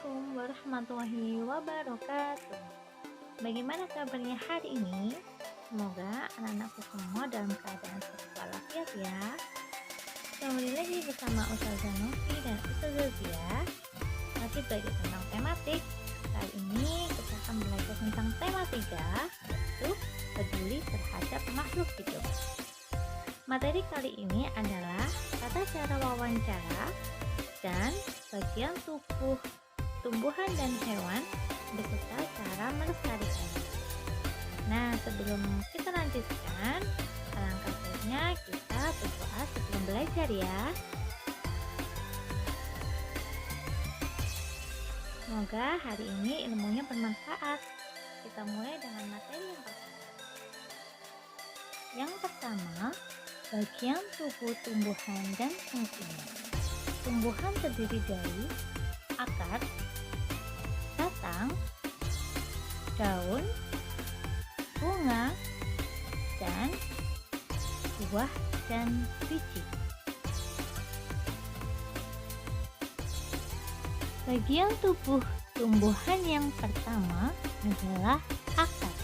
Assalamualaikum warahmatullahi wabarakatuh. Bagaimana kabarnya hari ini? Semoga anak-anakku semua dalam keadaan sehat walafiat ya. Kembali lagi bersama Ustazah Novi dan Ustazah Zia. Masih belajar tentang tematik. Kali ini kita akan belajar tentang tema 3, yaitu peduli terhadap makhluk hidup. Materi kali ini adalah tata cara wawancara dan bagian tubuh tumbuhan dan hewan beserta cara melestarikannya. Nah, sebelum kita lanjutkan, alangkah baiknya kita berdoa sebelum belajar ya. Semoga hari ini ilmunya bermanfaat. Kita mulai dengan materi yang pertama, bagian tubuh tumbuhan dan fungsinya. Tumbuhan terdiri dari akar, batang, daun, bunga, dan buah dan biji. Bagian tubuh tumbuhan yang pertama adalah akar.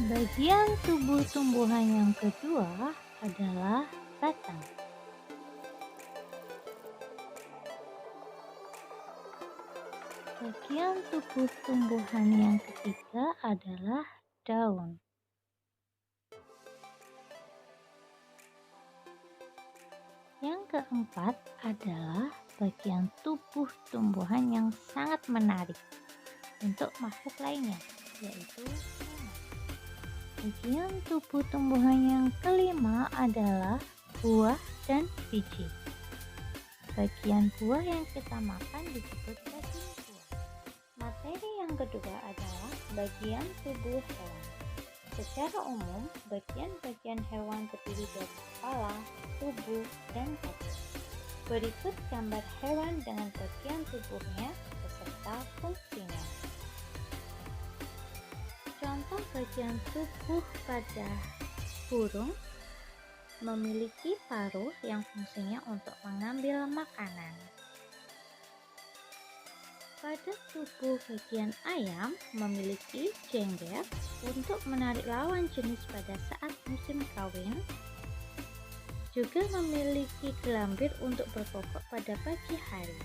Bagian tubuh tumbuhan yang kedua adalah batang. Bagian tubuh tumbuhan yang ketiga adalah daun. Yang keempat adalah bagian tubuh tumbuhan yang sangat menarik untuk makhluk lainnya, yaitu bagian tubuh tumbuhan yang kelima adalah buah dan biji. Bagian buah yang kita makan disebut bagian buah. Materi yang kedua adalah bagian tubuh hewan. Secara umum, bagian-bagian hewan terdiri dari kepala, tubuh, dan kaki. Berikut gambar hewan dengan bagian tubuhnya beserta fungsinya. Contoh bagian tubuh pada burung memiliki paruh yang fungsinya untuk mengambil makanan. Pada tubuh bagian ayam memiliki jengger untuk menarik lawan jenis pada saat musim kawin. Juga memiliki gelambir untuk berkokok pada pagi hari.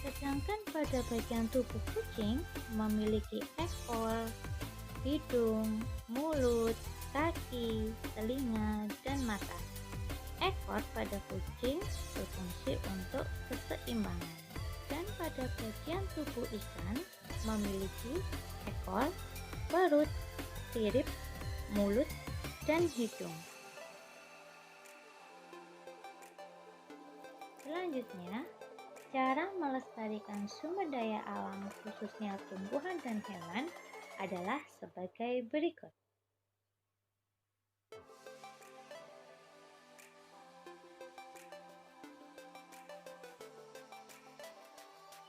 Sedangkan pada bagian tubuh kucing memiliki ekor, hidung, mulut, kaki, telinga, dan mata. Ekor pada kucing berfungsi untuk keseimbangan. Dan pada bagian tubuh ikan memiliki ekor, perut, sirip, mulut, dan hidung. Selanjutnya, cara melestarikan sumber daya alam khususnya tumbuhan dan hewan adalah sebagai berikut.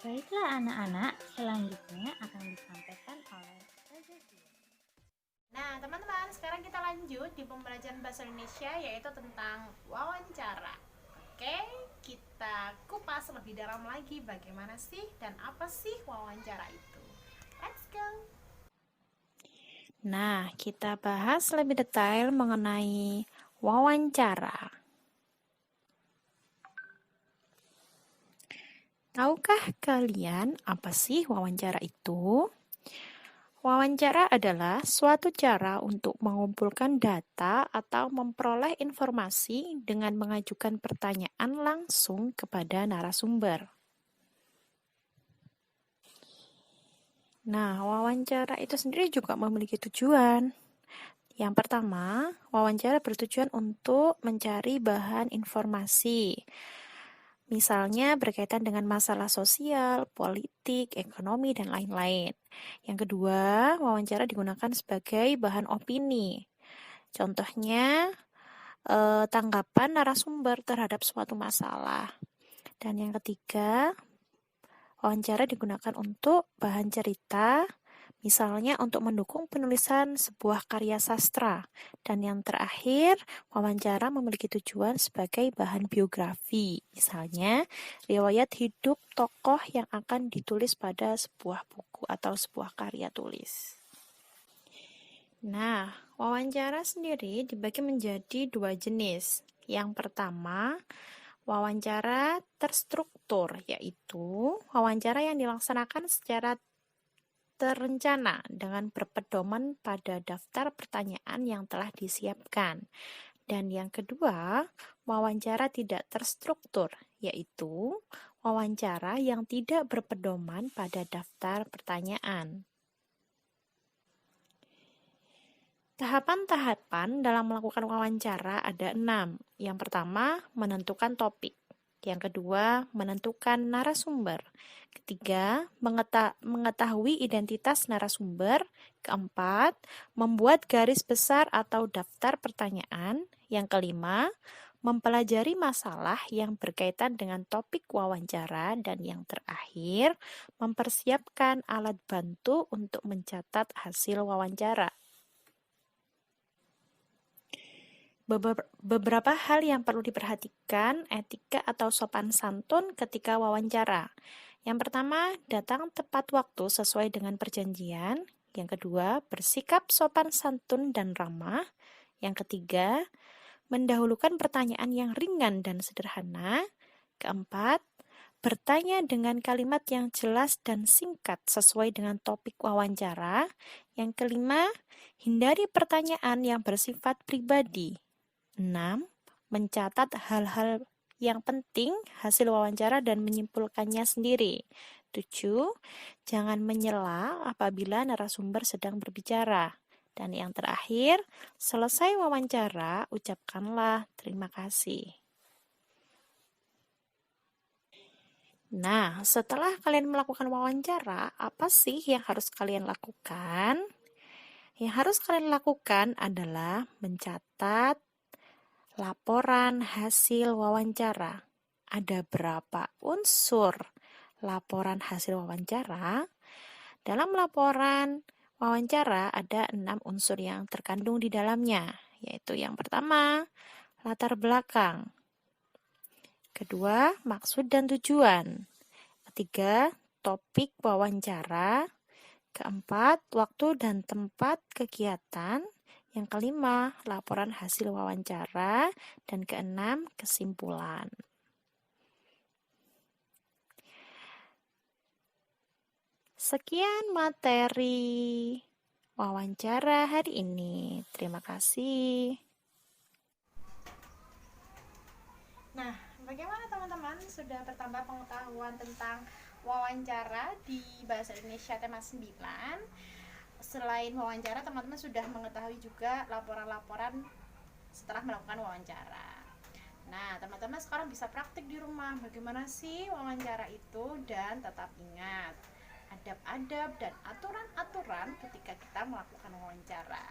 Baiklah anak-anak, selanjutnya akan disampaikan oleh Ustazah Zia. Nah teman-teman, sekarang kita lanjut di pembelajaran bahasa Indonesia yaitu tentang wawancara. Oke, kita kupas lebih dalam lagi bagaimana sih dan apa sih wawancara itu. Let's go! Nah, kita bahas lebih detail mengenai wawancara. Tahukah kalian apa sih wawancara itu? Wawancara adalah suatu cara untuk mengumpulkan data atau memperoleh informasi dengan mengajukan pertanyaan langsung kepada narasumber. Nah, wawancara itu sendiri juga memiliki tujuan. Yang pertama, wawancara bertujuan untuk mencari bahan informasi. Misalnya berkaitan dengan masalah sosial, politik, ekonomi, dan lain-lain. Yang kedua, wawancara digunakan sebagai bahan opini. Contohnya, tanggapan narasumber terhadap suatu masalah. Dan yang ketiga, wawancara digunakan untuk bahan cerita. Misalnya untuk mendukung penulisan sebuah karya sastra. Dan yang terakhir, wawancara memiliki tujuan sebagai bahan biografi. Misalnya, riwayat hidup tokoh yang akan ditulis pada sebuah buku atau sebuah karya tulis. Nah, wawancara sendiri dibagi menjadi dua jenis. Yang pertama, wawancara terstruktur, yaitu wawancara yang dilaksanakan secara terencana dengan berpedoman pada daftar pertanyaan yang telah disiapkan. Dan yang kedua, wawancara tidak terstruktur, yaitu wawancara yang tidak berpedoman pada daftar pertanyaan. Tahapan-tahapan dalam melakukan wawancara ada 6. Yang pertama, menentukan topik. Yang kedua, menentukan narasumber. Ketiga, mengetahui identitas narasumber. Keempat, membuat garis besar atau daftar pertanyaan. Yang kelima, mempelajari masalah yang berkaitan dengan topik wawancara. Dan yang terakhir, mempersiapkan alat bantu untuk mencatat hasil wawancara. Beberapa hal yang perlu diperhatikan etika atau sopan santun ketika wawancara. Yang pertama, datang tepat waktu sesuai dengan perjanjian. Yang kedua, bersikap sopan santun dan ramah. Yang ketiga, mendahulukan pertanyaan yang ringan dan sederhana. Keempat, bertanya dengan kalimat yang jelas dan singkat sesuai dengan topik wawancara. Yang kelima, hindari pertanyaan yang bersifat pribadi. 6. Mencatat hal-hal yang penting hasil wawancara dan menyimpulkannya sendiri. 7. Jangan menyela apabila narasumber sedang berbicara. Dan yang terakhir, selesai wawancara, ucapkanlah terima kasih. Nah, setelah kalian melakukan wawancara, apa sih yang harus kalian lakukan? Yang harus kalian lakukan adalah mencatat laporan hasil wawancara. Ada berapa unsur laporan hasil wawancara? Dalam laporan wawancara ada 6 unsur yang terkandung di dalamnya, yaitu yang pertama, latar belakang. Kedua, maksud dan tujuan. Ketiga, topik wawancara. Keempat, waktu dan tempat kegiatan. Yang kelima, laporan hasil wawancara. Dan keenam, kesimpulan. Sekian materi wawancara hari ini. Terima kasih. Nah, bagaimana teman-teman? Sudah bertambah pengetahuan tentang wawancara di Bahasa Indonesia tema 9. Selain wawancara, teman-teman sudah mengetahui juga laporan-laporan setelah melakukan wawancara. Nah, teman-teman sekarang bisa praktik di rumah bagaimana sih wawancara itu, dan tetap ingat adab-adab dan aturan-aturan ketika kita melakukan wawancara.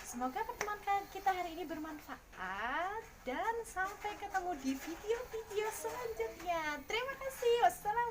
Semoga pertemuan kita hari ini bermanfaat, dan sampai ketemu di video-video selanjutnya. Terima kasih. Wassalamualaikum.